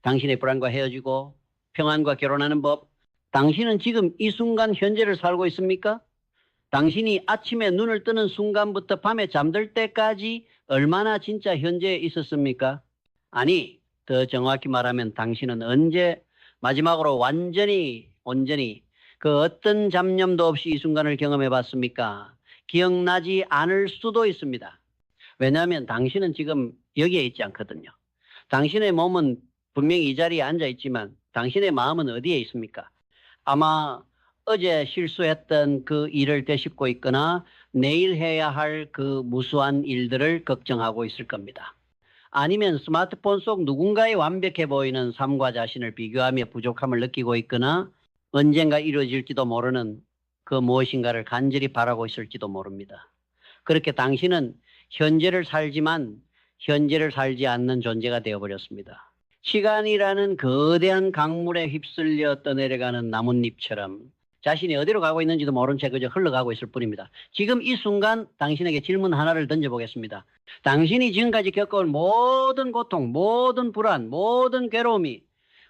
당신의 불안과 헤어지고 평안과 결혼하는 법. 당신은 지금 이 순간 현재를 살고 있습니까? 당신이 아침에 눈을 뜨는 순간부터 밤에 잠들 때까지 얼마나 진짜 현재에 있었습니까? 아니, 더 정확히 말하면 당신은 언제 마지막으로 완전히 온전히 그 어떤 잡념도 없이 이 순간을 경험해 봤습니까? 기억나지 않을 수도 있습니다. 왜냐하면 당신은 지금 여기에 있지 않거든요. 당신의 몸은 분명히 이 자리에 앉아 있지만 당신의 마음은 어디에 있습니까? 아마 어제 실수했던 그 일을 되짚고 있거나 내일 해야 할 그 무수한 일들을 걱정하고 있을 겁니다. 아니면 스마트폰 속 누군가의 완벽해 보이는 삶과 자신을 비교하며 부족함을 느끼고 있거나 언젠가 이루어질지도 모르는 그 무엇인가를 간절히 바라고 있을지도 모릅니다. 그렇게 당신은 현재를 살지만 현재를 살지 않는 존재가 되어버렸습니다. 시간이라는 거대한 강물에 휩쓸려 떠내려가는 나뭇잎처럼 자신이 어디로 가고 있는지도 모른 채 그저 흘러가고 있을 뿐입니다. 지금 이 순간 당신에게 질문 하나를 던져보겠습니다. 당신이 지금까지 겪어온 모든 고통, 모든 불안, 모든 괴로움이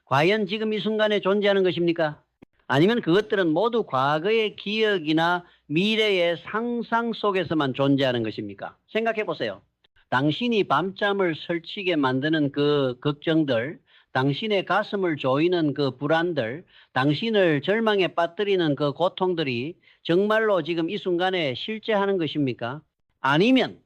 과연 지금 이 순간에 존재하는 것입니까? 아니면 그것들은 모두 과거의 기억이나 미래의 상상 속에서만 존재하는 것입니까? 생각해 보세요. 당신이 밤잠을 설치게 만드는 그 걱정들, 당신의 가슴을 조이는 그 불안들, 당신을 절망에 빠뜨리는 그 고통들이 정말로 지금 이 순간에 실제하는 것입니까? 아니면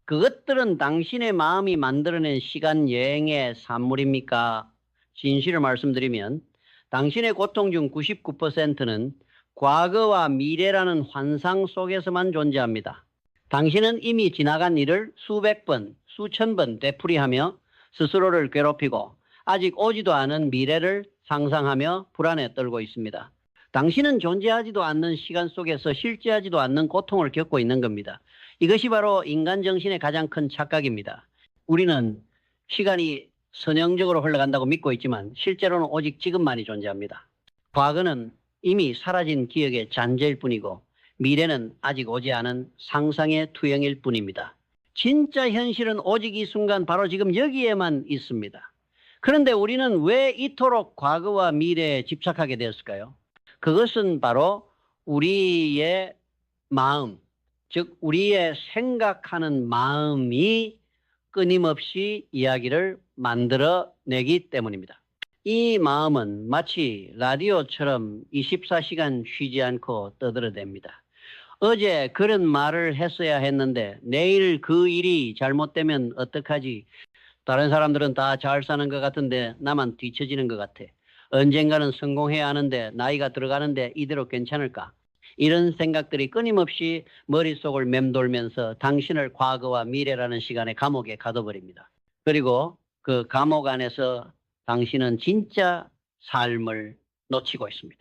그것들은 당신의 마음이 만들어낸 시간 여행의 산물입니까? 진실을 말씀드리면 당신의 고통 중 99%는 과거와 미래라는 환상 속에서만 존재합니다. 당신은 이미 지나간 일을 수백 번, 수천 번 되풀이하며 스스로를 괴롭히고 아직 오지도 않은 미래를 상상하며 불안에 떨고 있습니다. 당신은 존재하지도 않는 시간 속에서 실제하지도 않는 고통을 겪고 있는 겁니다. 이것이 바로 인간 정신의 가장 큰 착각입니다. 우리는 시간이 선형적으로 흘러간다고 믿고 있지만 실제로는 오직 지금만이 존재합니다. 과거는 이미 사라진 기억의 잔재일 뿐이고 미래는 아직 오지 않은 상상의 투영일 뿐입니다. 진짜 현실은 오직 이 순간 바로 지금 여기에만 있습니다. 그런데 우리는 왜 이토록 과거와 미래에 집착하게 되었을까요? 그것은 바로 우리의 마음, 즉 우리의 생각하는 마음이 끊임없이 이야기를 만들어내기 때문입니다. 이 마음은 마치 라디오처럼 24시간 쉬지 않고 떠들어댑니다. 어제 그런 말을 했어야 했는데 내일 그 일이 잘못되면 어떡하지? 다른 사람들은 다 잘 사는 것 같은데 나만 뒤처지는 것 같아. 언젠가는 성공해야 하는데 나이가 들어가는데 이대로 괜찮을까? 이런 생각들이 끊임없이 머릿속을 맴돌면서 당신을 과거와 미래라는 시간의 감옥에 가둬버립니다. 그리고 그 감옥 안에서 당신은 진짜 삶을 놓치고 있습니다.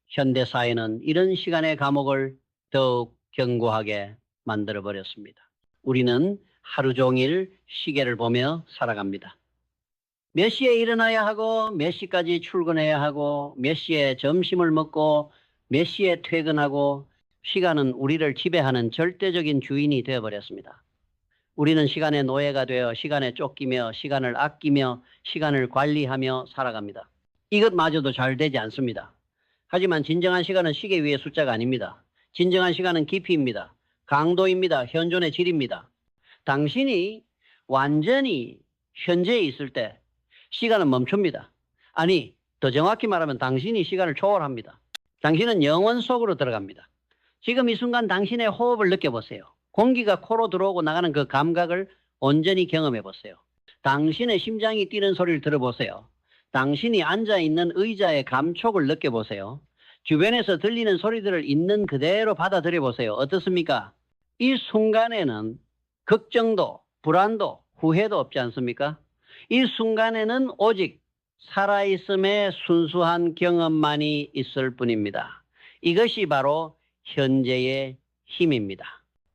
현대사회는 이런 시간의 감옥을 더욱 견고하게 만들어버렸습니다. 우리는 하루 종일 시계를 보며 살아갑니다. 몇 시에 일어나야 하고 몇 시까지 출근해야 하고 몇 시에 점심을 먹고 몇 시에 퇴근하고 시간은 우리를 지배하는 절대적인 주인이 되어버렸습니다. 우리는 시간의 노예가 되어 시간에 쫓기며 시간을 아끼며 시간을 관리하며 살아갑니다. 이것마저도 잘 되지 않습니다. 하지만 진정한 시간은 시계 위의 숫자가 아닙니다. 진정한 시간은 깊이입니다. 강도입니다. 현존의 질입니다. 당신이 완전히 현재에 있을 때 시간은 멈춥니다. 아니, 더 정확히 말하면 당신이 시간을 초월합니다. 당신은 영원 속으로 들어갑니다. 지금 이 순간 당신의 호흡을 느껴보세요. 공기가 코로 들어오고 나가는 그 감각을 온전히 경험해 보세요. 당신의 심장이 뛰는 소리를 들어보세요. 당신이 앉아있는 의자의 감촉을 느껴보세요. 주변에서 들리는 소리들을 있는 그대로 받아들여 보세요. 어떻습니까? 이 순간에는 걱정도 불안도 후회도 없지 않습니까? 이 순간에는 오직 살아있음의 순수한 경험만이 있을 뿐입니다. 이것이 바로 현재의 힘입니다.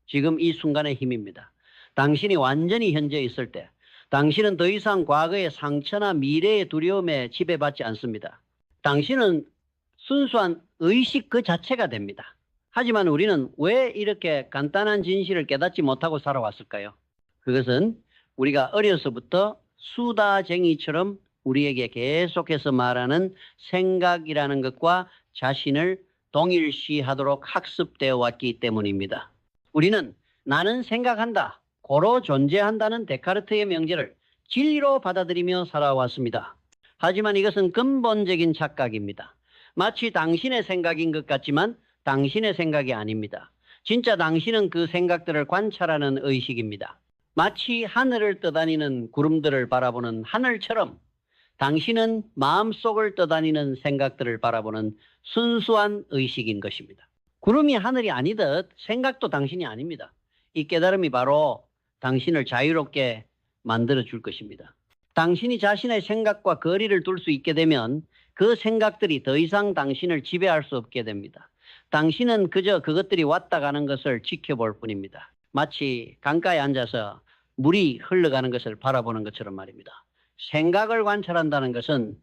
지금 이 순간의 힘입니다. 당신이 완전히 현재에 있을 때 당신은 더 이상 과거의 상처나 미래의 두려움에 지배받지 않습니다. 당신은 순수한 의식 그 자체가 됩니다. 하지만 우리는 왜 이렇게 간단한 진실을 깨닫지 못하고 살아왔을까요? 그것은 우리가 어려서부터 수다쟁이처럼 우리에게 계속해서 말하는 생각이라는 것과 자신을 동일시하도록 학습되어 왔기 때문입니다. 우리는 나는 생각한다, 고로 존재한다는 데카르트의 명제를 진리로 받아들이며 살아왔습니다. 하지만 이것은 근본적인 착각입니다. 마치 당신의 생각인 것 같지만 당신의 생각이 아닙니다. 진짜 당신은 그 생각들을 관찰하는 의식입니다. 마치 하늘을 떠다니는 구름들을 바라보는 하늘처럼 당신은 마음속을 떠다니는 생각들을 바라보는 순수한 의식인 것입니다. 구름이 하늘이 아니듯 생각도 당신이 아닙니다. 이 깨달음이 바로 당신을 자유롭게 만들어 줄 것입니다. 당신이 자신의 생각과 거리를 둘 수 있게 되면 그 생각들이 더 이상 당신을 지배할 수 없게 됩니다. 당신은 그저 그것들이 왔다 가는 것을 지켜볼 뿐입니다. 마치 강가에 앉아서 물이 흘러가는 것을 바라보는 것처럼 말입니다. 생각을 관찰한다는 것은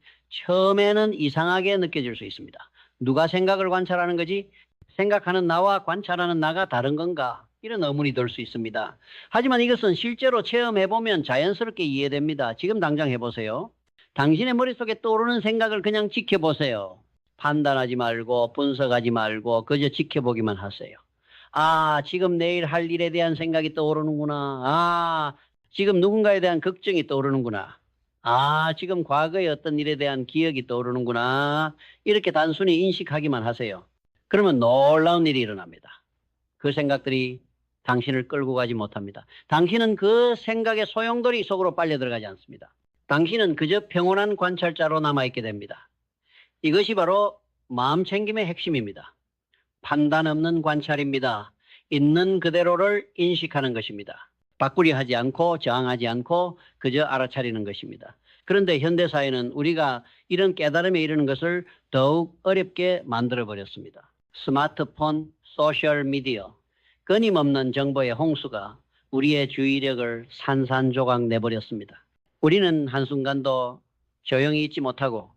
처음에는 이상하게 느껴질 수 있습니다. 누가 생각을 관찰하는 거지? 생각하는 나와 관찰하는 나가 다른 건가? 이런 의문이 들 수 있습니다. 하지만 이것은 실제로 체험해보면 자연스럽게 이해됩니다. 지금 당장 해보세요. 당신의 머릿속에 떠오르는 생각을 그냥 지켜보세요. 판단하지 말고 분석하지 말고 그저 지켜보기만 하세요. 아, 지금 내일 할 일에 대한 생각이 떠오르는구나. 아, 지금 누군가에 대한 걱정이 떠오르는구나. 아, 지금 과거의 어떤 일에 대한 기억이 떠오르는구나. 이렇게 단순히 인식하기만 하세요. 그러면 놀라운 일이 일어납니다. 그 생각들이 당신을 끌고 가지 못합니다. 당신은 그 생각의 소용돌이 속으로 빨려 들어가지 않습니다. 당신은 그저 평온한 관찰자로 남아있게 됩니다. 이것이 바로 마음챙김의 핵심입니다. 판단 없는 관찰입니다. 있는 그대로를 인식하는 것입니다. 바꾸려 하지 않고 저항하지 않고 그저 알아차리는 것입니다. 그런데 현대사회는 우리가 이런 깨달음에 이르는 것을 더욱 어렵게 만들어버렸습니다. 스마트폰, 소셜미디어, 끊임없는 정보의 홍수가 우리의 주의력을 산산조각 내버렸습니다. 우리는 한순간도 조용히 있지 못하고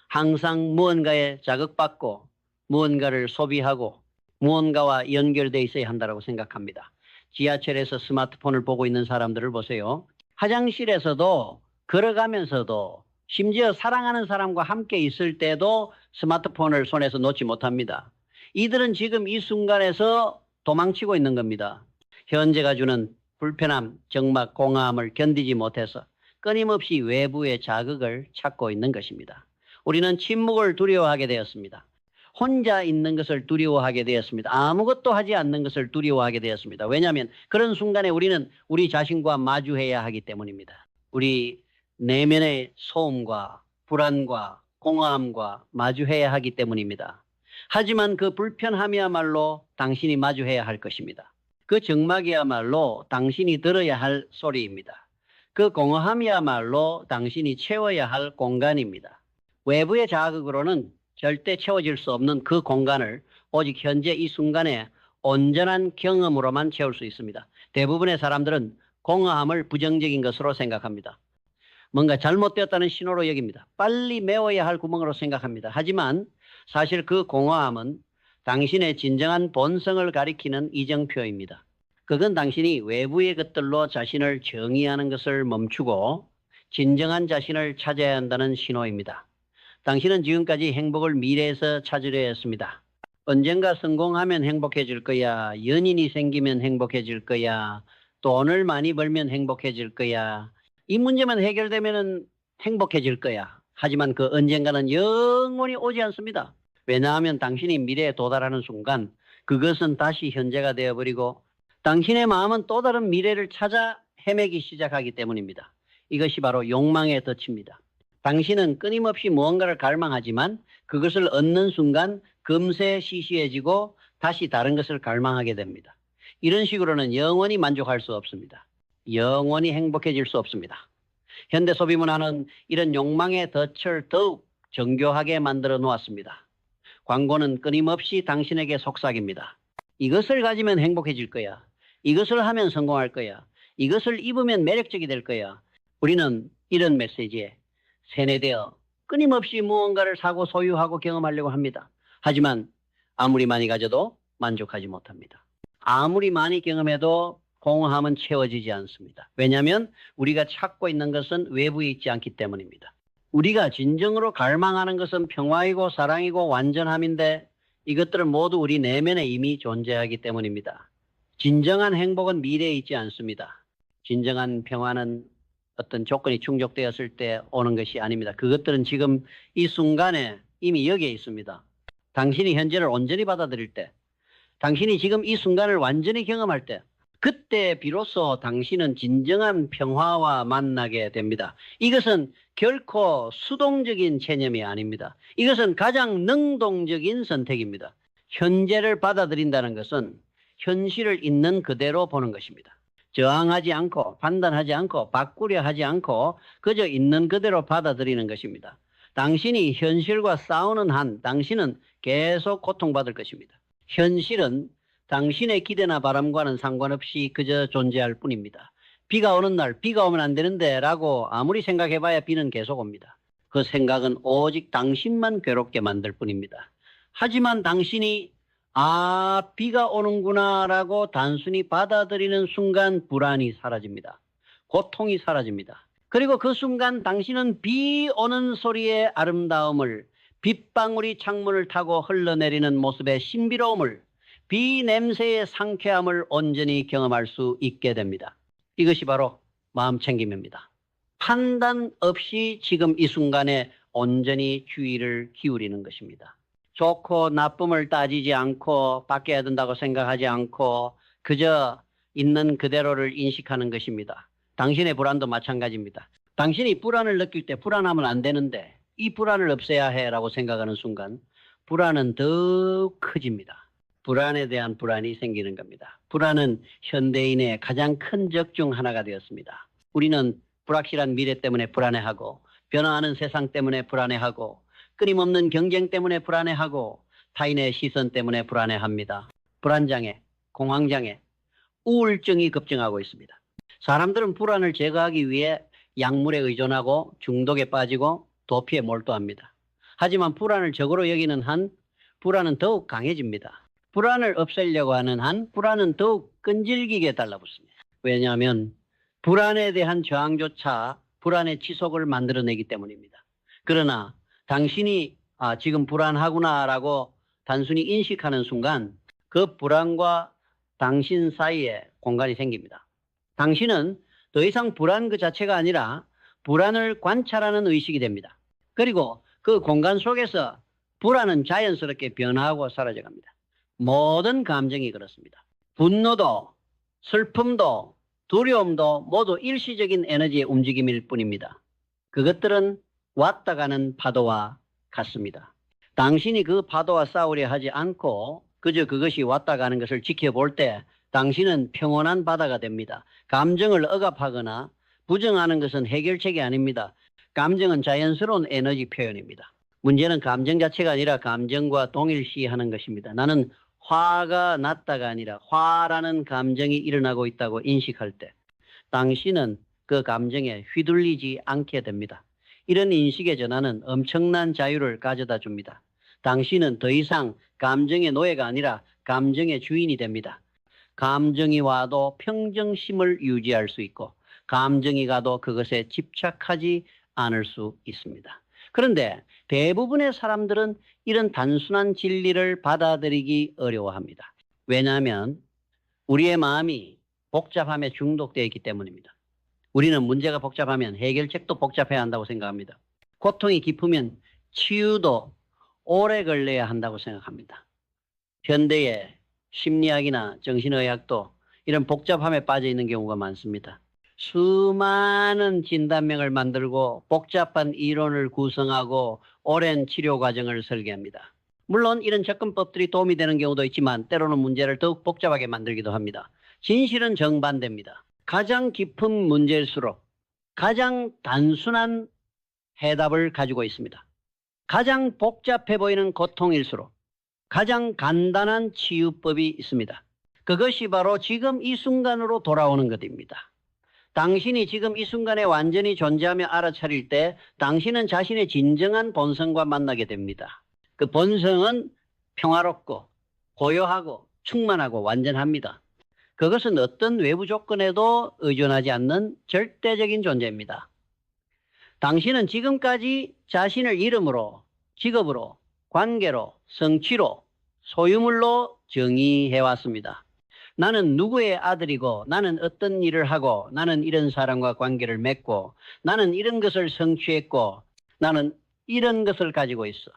항상 무언가에 자극받고 무언가를 소비하고 무언가와 연결되어 있어야 한다고 생각합니다. 지하철에서 스마트폰을 보고 있는 사람들을 보세요. 화장실에서도 걸어가면서도 심지어 사랑하는 사람과 함께 있을 때도 스마트폰을 손에서 놓지 못합니다. 이들은 지금 이 순간에서 도망치고 있는 겁니다. 현재가 주는 불편함, 적막, 공허함을 견디지 못해서 끊임없이 외부의 자극을 찾고 있는 것입니다. 우리는 침묵을 두려워하게 되었습니다. 혼자 있는 것을 두려워하게 되었습니다. 아무것도 하지 않는 것을 두려워하게 되었습니다. 왜냐하면 그런 순간에 우리는 우리 자신과 마주해야 하기 때문입니다. 우리 내면의 소음과 불안과 공허함과 마주해야 하기 때문입니다. 하지만 그 불편함이야말로 당신이 마주해야 할 것입니다. 그 적막이야말로 당신이 들어야 할 소리입니다. 그 공허함이야말로 당신이 채워야 할 공간입니다. 외부의 자극으로는 절대 채워질 수 없는 그 공간을 오직 현재 이 순간에 온전한 경험으로만 채울 수 있습니다. 대부분의 사람들은 공허함을 부정적인 것으로 생각합니다. 뭔가 잘못되었다는 신호로 여깁니다. 빨리 메워야 할 구멍으로 생각합니다. 하지만 사실 그 공허함은 당신의 진정한 본성을 가리키는 이정표입니다. 그건 당신이 외부의 것들로 자신을 정의하는 것을 멈추고 진정한 자신을 찾아야 한다는 신호입니다. 당신은 지금까지 행복을 미래에서 찾으려 했습니다. 언젠가 성공하면 행복해질 거야. 연인이 생기면 행복해질 거야. 돈을 많이 벌면 행복해질 거야. 이 문제만 해결되면 행복해질 거야. 하지만 그 언젠가는 영원히 오지 않습니다. 왜냐하면 당신이 미래에 도달하는 순간 그것은 다시 현재가 되어버리고 당신의 마음은 또 다른 미래를 찾아 헤매기 시작하기 때문입니다. 이것이 바로 욕망의 덫입니다. 당신은 끊임없이 무언가를 갈망하지만 그것을 얻는 순간 금세 시시해지고 다시 다른 것을 갈망하게 됩니다. 이런 식으로는 영원히 만족할 수 없습니다. 영원히 행복해질 수 없습니다. 현대 소비 문화는 이런 욕망의 덫을 더욱 정교하게 만들어 놓았습니다. 광고는 끊임없이 당신에게 속삭입니다. 이것을 가지면 행복해질 거야. 이것을 하면 성공할 거야. 이것을 입으면 매력적이 될 거야. 우리는 이런 메시지에 세뇌되어 끊임없이 무언가를 사고 소유하고 경험하려고 합니다. 하지만 아무리 많이 가져도 만족하지 못합니다. 아무리 많이 경험해도 공허함은 채워지지 않습니다. 왜냐하면 우리가 찾고 있는 것은 외부에 있지 않기 때문입니다. 우리가 진정으로 갈망하는 것은 평화이고 사랑이고 완전함인데 이것들은 모두 우리 내면에 이미 존재하기 때문입니다. 진정한 행복은 미래에 있지 않습니다. 진정한 평화는 어떤 조건이 충족되었을 때 오는 것이 아닙니다. 그것들은 지금 이 순간에 이미 여기에 있습니다. 당신이 현재를 온전히 받아들일 때, 당신이 지금 이 순간을 완전히 경험할 때, 그때 비로소 당신은 진정한 평화와 만나게 됩니다. 이것은 결코 수동적인 체념이 아닙니다. 이것은 가장 능동적인 선택입니다. 현재를 받아들인다는 것은 현실을 있는 그대로 보는 것입니다. 저항하지 않고 판단하지 않고 바꾸려 하지 않고 그저 있는 그대로 받아들이는 것입니다. 당신이 현실과 싸우는 한 당신은 계속 고통받을 것입니다. 현실은 당신의 기대나 바람과는 상관없이 그저 존재할 뿐입니다. 비가 오는 날 비가 오면 안 되는데 라고 아무리 생각해봐야 비는 계속 옵니다. 그 생각은 오직 당신만 괴롭게 만들 뿐입니다. 하지만 당신이 비가 오는구나 라고 단순히 받아들이는 순간 불안이 사라집니다. 고통이 사라집니다. 그리고 그 순간 당신은 비 오는 소리의 아름다움을, 빗방울이 창문을 타고 흘러내리는 모습의 신비로움을, 비 냄새의 상쾌함을 온전히 경험할 수 있게 됩니다. 이것이 바로 마음챙김입니다. 판단 없이 지금 이 순간에 온전히 주의를 기울이는 것입니다. 좋고 나쁨을 따지지 않고 바뀌어야 된다고 생각하지 않고 그저 있는 그대로를 인식하는 것입니다. 당신의 불안도 마찬가지입니다. 당신이 불안을 느낄 때 불안하면 안 되는데 이 불안을 없애야 해라고 생각하는 순간 불안은 더욱 커집니다. 불안에 대한 불안이 생기는 겁니다. 불안은 현대인의 가장 큰 적 중 하나가 되었습니다. 우리는 불확실한 미래 때문에 불안해하고 변화하는 세상 때문에 불안해하고 끊임없는 경쟁 때문에 불안해하고 타인의 시선 때문에 불안해합니다. 불안장애, 공황장애, 우울증이 급증하고 있습니다. 사람들은 불안을 제거하기 위해 약물에 의존하고 중독에 빠지고 도피에 몰두합니다. 하지만 불안을 적으로 여기는 한 불안은 더욱 강해집니다. 불안을 없애려고 하는 한 불안은 더욱 끈질기게 달라붙습니다. 왜냐하면 불안에 대한 저항조차 불안의 지속을 만들어내기 때문입니다. 그러나 당신이 지금 불안하구나라고 단순히 인식하는 순간 그 불안과 당신 사이에 공간이 생깁니다. 당신은 더 이상 불안 그 자체가 아니라 불안을 관찰하는 의식이 됩니다. 그리고 그 공간 속에서 불안은 자연스럽게 변화하고 사라져갑니다. 모든 감정이 그렇습니다. 분노도, 슬픔도, 두려움도 모두 일시적인 에너지의 움직임일 뿐입니다. 그것들은 왔다 가는 파도와 같습니다. 당신이 그 파도와 싸우려 하지 않고 그저 그것이 왔다 가는 것을 지켜볼 때 당신은 평온한 바다가 됩니다. 감정을 억압하거나 부정하는 것은 해결책이 아닙니다. 감정은 자연스러운 에너지 표현입니다. 문제는 감정 자체가 아니라 감정과 동일시하는 것입니다. 나는 화가 났다가 아니라 화라는 감정이 일어나고 있다고 인식할 때 당신은 그 감정에 휘둘리지 않게 됩니다. 이런 인식의 전환은 엄청난 자유를 가져다 줍니다. 당신은 더 이상 감정의 노예가 아니라 감정의 주인이 됩니다. 감정이 와도 평정심을 유지할 수 있고 감정이 가도 그것에 집착하지 않을 수 있습니다. 그런데 대부분의 사람들은 이런 단순한 진리를 받아들이기 어려워합니다. 왜냐하면 우리의 마음이 복잡함에 중독되어 있기 때문입니다. 우리는 문제가 복잡하면 해결책도 복잡해야 한다고 생각합니다. 고통이 깊으면 치유도 오래 걸려야 한다고 생각합니다. 현대의 심리학이나 정신의학도 이런 복잡함에 빠져 있는 경우가 많습니다. 수많은 진단명을 만들고 복잡한 이론을 구성하고 오랜 치료 과정을 설계합니다. 물론 이런 접근법들이 도움이 되는 경우도 있지만 때로는 문제를 더욱 복잡하게 만들기도 합니다. 진실은 정반대입니다. 가장 깊은 문제일수록 가장 단순한 해답을 가지고 있습니다. 가장 복잡해 보이는 고통일수록 가장 간단한 치유법이 있습니다. 그것이 바로 지금 이 순간으로 돌아오는 것입니다. 당신이 지금 이 순간에 완전히 존재하며 알아차릴 때 당신은 자신의 진정한 본성과 만나게 됩니다. 그 본성은 평화롭고 고요하고 충만하고 완전합니다. 그것은 어떤 외부 조건에도 의존하지 않는 절대적인 존재입니다. 당신은 지금까지 자신을 이름으로, 직업으로, 관계로, 성취로, 소유물로 정의해왔습니다. 나는 누구의 아들이고, 나는 어떤 일을 하고, 나는 이런 사람과 관계를 맺고, 나는 이런 것을 성취했고, 나는 이런 것을 가지고 있어.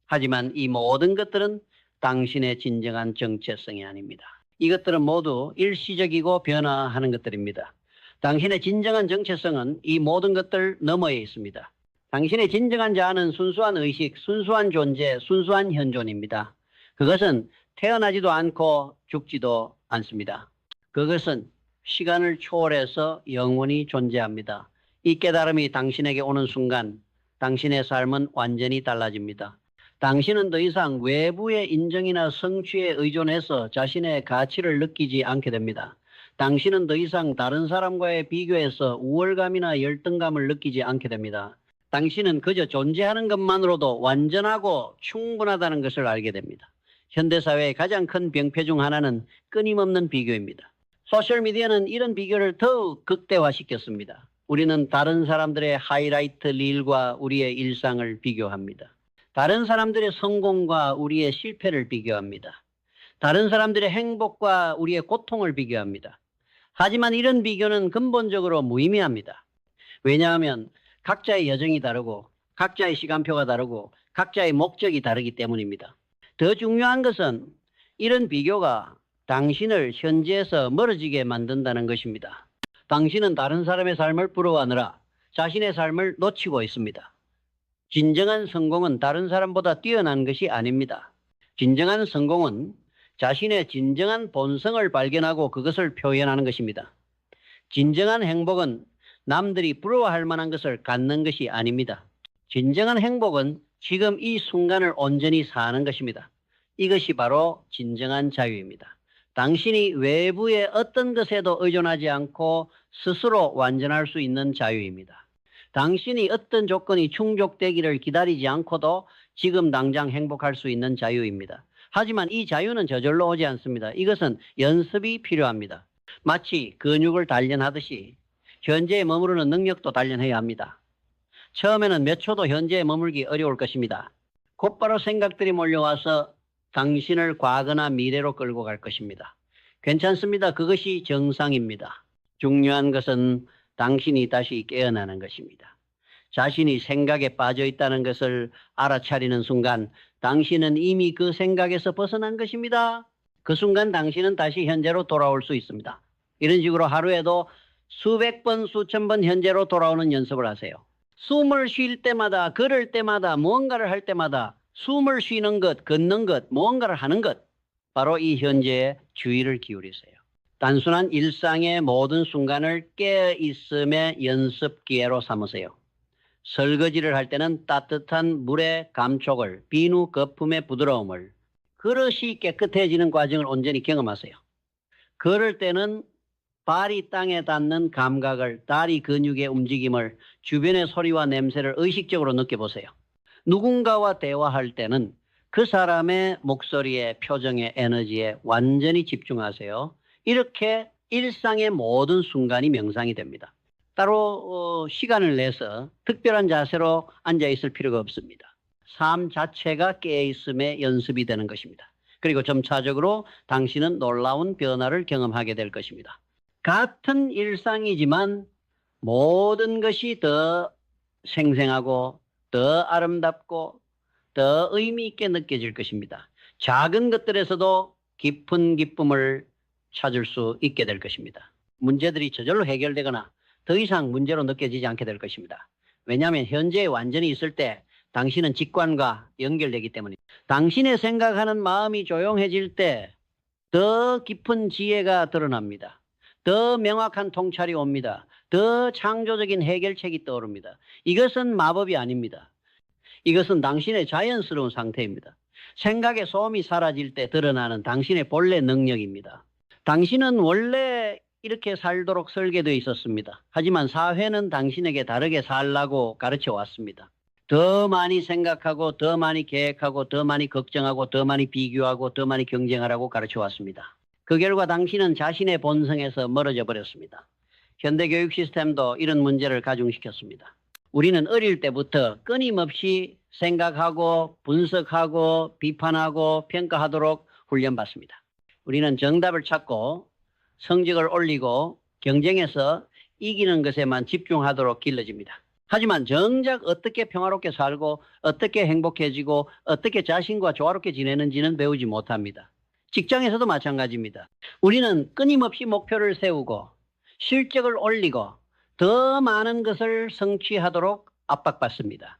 하지만 이 모든 것들은 당신의 진정한 정체성이 아닙니다. 이것들은 모두 일시적이고 변화하는 것들입니다. 당신의 진정한 정체성은 이 모든 것들 너머에 있습니다. 당신의 진정한 자아는 순수한 의식, 순수한 존재, 순수한 현존입니다. 그것은 태어나지도 않고 죽지도 않습니다. 그것은 시간을 초월해서 영원히 존재합니다. 이 깨달음이 당신에게 오는 순간 당신의 삶은 완전히 달라집니다. 당신은 더 이상 외부의 인정이나 성취에 의존해서 자신의 가치를 느끼지 않게 됩니다. 당신은 더 이상 다른 사람과의 비교에서 우월감이나 열등감을 느끼지 않게 됩니다. 당신은 그저 존재하는 것만으로도 완전하고 충분하다는 것을 알게 됩니다. 현대사회의 가장 큰 병폐 중 하나는 끊임없는 비교입니다. 소셜미디어는 이런 비교를 더욱 극대화시켰습니다. 우리는 다른 사람들의 하이라이트 릴과 우리의 일상을 비교합니다. 다른 사람들의 성공과 우리의 실패를 비교합니다. 다른 사람들의 행복과 우리의 고통을 비교합니다. 하지만 이런 비교는 근본적으로 무의미합니다. 왜냐하면 각자의 여정이 다르고 각자의 시간표가 다르고 각자의 목적이 다르기 때문입니다. 더 중요한 것은 이런 비교가 당신을 현재에서 멀어지게 만든다는 것입니다. 당신은 다른 사람의 삶을 부러워하느라 자신의 삶을 놓치고 있습니다. 진정한 성공은 다른 사람보다 뛰어난 것이 아닙니다. 진정한 성공은 자신의 진정한 본성을 발견하고 그것을 표현하는 것입니다. 진정한 행복은 남들이 부러워할 만한 것을 갖는 것이 아닙니다. 진정한 행복은 지금 이 순간을 온전히 사는 것입니다. 이것이 바로 진정한 자유입니다. 당신이 외부의 어떤 것에도 의존하지 않고 스스로 완전할 수 있는 자유입니다. 당신이 어떤 조건이 충족되기를 기다리지 않고도 지금 당장 행복할 수 있는 자유입니다. 하지만 이 자유는 저절로 오지 않습니다. 이것은 연습이 필요합니다. 마치 근육을 단련하듯이 현재에 머무르는 능력도 단련해야 합니다. 처음에는 몇 초도 현재에 머물기 어려울 것입니다. 곧바로 생각들이 몰려와서 당신을 과거나 미래로 끌고 갈 것입니다. 괜찮습니다. 그것이 정상입니다. 중요한 것은 당신이 다시 깨어나는 것입니다. 자신이 생각에 빠져 있다는 것을 알아차리는 순간 당신은 이미 그 생각에서 벗어난 것입니다. 그 순간 당신은 다시 현재로 돌아올 수 있습니다. 이런 식으로 하루에도 수백 번, 수천 번 현재로 돌아오는 연습을 하세요. 숨을 쉴 때마다, 걸을 때마다, 무언가를 할 때마다 숨을 쉬는 것, 걷는 것, 무언가를 하는 것, 바로 이 현재에 주의를 기울이세요. 단순한 일상의 모든 순간을 깨어있음의 연습 기회로 삼으세요. 설거지를 할 때는 따뜻한 물의 감촉을, 비누 거품의 부드러움을, 그릇이 깨끗해지는 과정을 온전히 경험하세요. 걸을 때는 발이 땅에 닿는 감각을, 다리 근육의 움직임을, 주변의 소리와 냄새를 의식적으로 느껴보세요. 누군가와 대화할 때는 그 사람의 목소리에, 표정에, 에너지에 완전히 집중하세요. 이렇게 일상의 모든 순간이 명상이 됩니다. 따로 시간을 내서 특별한 자세로 앉아있을 필요가 없습니다. 삶 자체가 깨어있음의 연습이 되는 것입니다. 그리고 점차적으로 당신은 놀라운 변화를 경험하게 될 것입니다. 같은 일상이지만 모든 것이 더 생생하고 더 아름답고 더 의미 있게 느껴질 것입니다. 작은 것들에서도 깊은 기쁨을 찾을 수 있게 될 것입니다. 문제들이 저절로 해결되거나 더 이상 문제로 느껴지지 않게 될 것입니다. 왜냐하면 현재에 완전히 있을 때 당신은 직관과 연결되기 때문입니다. 당신의 생각하는 마음이 조용해질 때 더 깊은 지혜가 드러납니다. 더 명확한 통찰이 옵니다. 더 창조적인 해결책이 떠오릅니다. 이것은 마법이 아닙니다. 이것은 당신의 자연스러운 상태입니다. 생각의 소음이 사라질 때 드러나는 당신의 본래 능력입니다. 당신은 원래 이렇게 살도록 설계되어 있었습니다. 하지만 사회는 당신에게 다르게 살라고 가르쳐 왔습니다. 더 많이 생각하고 더 많이 계획하고 더 많이 걱정하고 더 많이 비교하고 더 많이 경쟁하라고 가르쳐 왔습니다. 그 결과 당신은 자신의 본성에서 멀어져 버렸습니다. 현대 교육 시스템도 이런 문제를 가중시켰습니다. 우리는 어릴 때부터 끊임없이 생각하고 분석하고 비판하고 평가하도록 훈련받습니다. 우리는 정답을 찾고 성적을 올리고 경쟁에서 이기는 것에만 집중하도록 길러집니다. 하지만 정작 어떻게 평화롭게 살고 어떻게 행복해지고 어떻게 자신과 조화롭게 지내는지는 배우지 못합니다. 직장에서도 마찬가지입니다. 우리는 끊임없이 목표를 세우고 실적을 올리고 더 많은 것을 성취하도록 압박받습니다.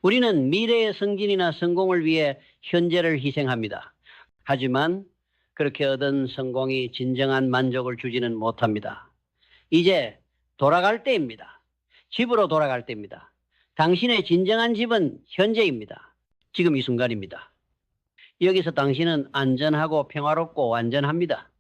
우리는 미래의 승진이나 성공을 위해 현재를 희생합니다. 하지만 그렇게 얻은 성공이 진정한 만족을 주지는 못합니다. 이제 돌아갈 때입니다. 집으로 돌아갈 때입니다. 당신의 진정한 집은 현재입니다. 지금 이 순간입니다. 여기서 당신은 안전하고 평화롭고 완전합니다.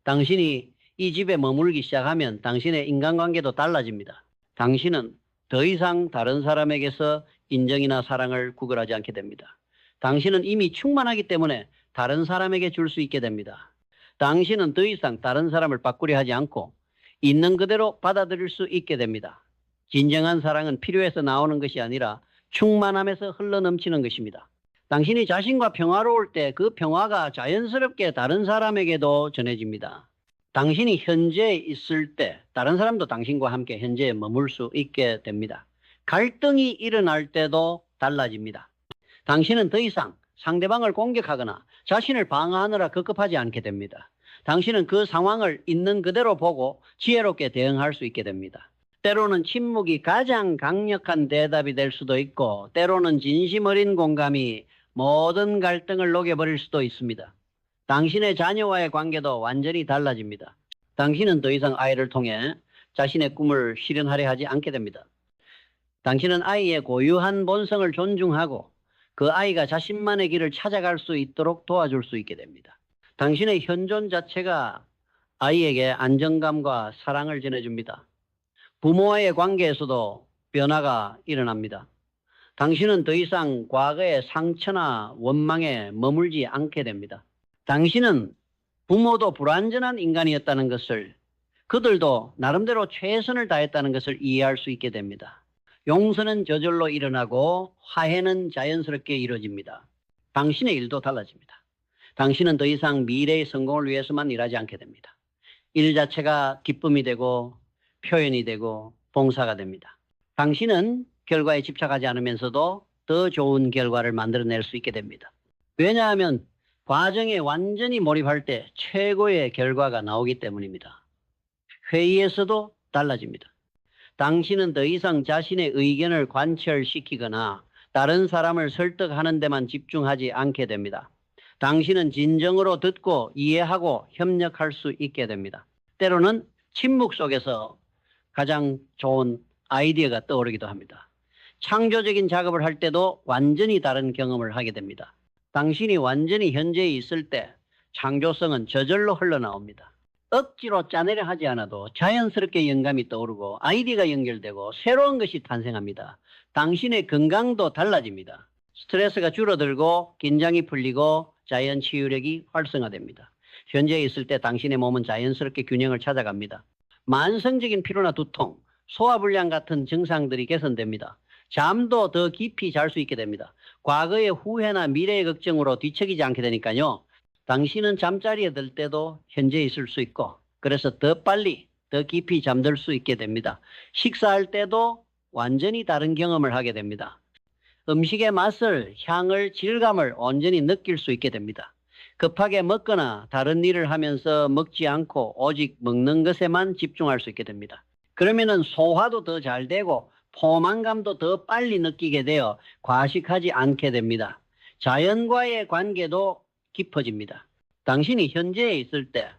당신이 이 집에 머물기 시작하면 당신의 인간관계도 달라집니다. 당신은 더 이상 다른 사람에게서 인정이나 사랑을 구걸하지 않게 됩니다. 당신은 이미 충만하기 때문에 다른 사람에게 줄 수 있게 됩니다. 당신은 더 이상 다른 사람을 바꾸려 하지 않고 있는 그대로 받아들일 수 있게 됩니다. 진정한 사랑은 필요해서 나오는 것이 아니라 충만함에서 흘러넘치는 것입니다. 당신이 자신과 평화로울 때 그 평화가 자연스럽게 다른 사람에게도 전해집니다. 당신이 현재에 있을 때 다른 사람도 당신과 함께 현재에 머물 수 있게 됩니다. 갈등이 일어날 때도 달라집니다. 당신은 더 이상 상대방을 공격하거나 자신을 방어하느라 급급하지 않게 됩니다. 당신은 그 상황을 있는 그대로 보고 지혜롭게 대응할 수 있게 됩니다. 때로는 침묵이 가장 강력한 대답이 될 수도 있고 때로는 진심 어린 공감이 모든 갈등을 녹여버릴 수도 있습니다. 당신의 자녀와의 관계도 완전히 달라집니다. 당신은 더 이상 아이를 통해 자신의 꿈을 실현하려 하지 않게 됩니다. 당신은 아이의 고유한 본성을 존중하고 그 아이가 자신만의 길을 찾아갈 수 있도록 도와줄 수 있게 됩니다. 당신의 현존 자체가 아이에게 안정감과 사랑을 전해줍니다. 부모와의 관계에서도 변화가 일어납니다. 당신은 더 이상 과거의 상처나 원망에 머물지 않게 됩니다. 당신은 부모도 불완전한 인간이었다는 것을, 그들도 나름대로 최선을 다했다는 것을 이해할 수 있게 됩니다. 용서는 저절로 일어나고 화해는 자연스럽게 이루어집니다. 당신의 일도 달라집니다. 당신은 더 이상 미래의 성공을 위해서만 일하지 않게 됩니다. 일 자체가 기쁨이 되고 표현이 되고 봉사가 됩니다. 당신은 결과에 집착하지 않으면서도 더 좋은 결과를 만들어낼 수 있게 됩니다. 왜냐하면 과정에 완전히 몰입할 때 최고의 결과가 나오기 때문입니다. 회의에서도 달라집니다. 당신은 더 이상 자신의 의견을 관철시키거나 다른 사람을 설득하는 데만 집중하지 않게 됩니다. 당신은 진정으로 듣고 이해하고 협력할 수 있게 됩니다. 때로는 침묵 속에서 가장 좋은 아이디어가 떠오르기도 합니다. 창조적인 작업을 할 때도 완전히 다른 경험을 하게 됩니다. 당신이 완전히 현재에 있을 때 창조성은 저절로 흘러나옵니다. 억지로 짜내려 하지 않아도 자연스럽게 영감이 떠오르고 아이디어가 연결되고 새로운 것이 탄생합니다. 당신의 건강도 달라집니다. 스트레스가 줄어들고 긴장이 풀리고 자연 치유력이 활성화됩니다. 현재에 있을 때 당신의 몸은 자연스럽게 균형을 찾아갑니다. 만성적인 피로나 두통, 소화불량 같은 증상들이 개선됩니다. 잠도 더 깊이 잘 수 있게 됩니다. 과거의 후회나 미래의 걱정으로 뒤척이지 않게 되니까요. 당신은 잠자리에 들 때도 현재에 있을 수 있고 그래서 더 빨리 더 깊이 잠들 수 있게 됩니다. 식사할 때도 완전히 다른 경험을 하게 됩니다. 음식의 맛을, 향을, 질감을 온전히 느낄 수 있게 됩니다. 급하게 먹거나 다른 일을 하면서 먹지 않고 오직 먹는 것에만 집중할 수 있게 됩니다. 그러면은 소화도 더 잘 되고 포만감도 더 빨리 느끼게 되어 과식하지 않게 됩니다. 자연과의 관계도 깊어집니다. 당신이 현재에 있을 때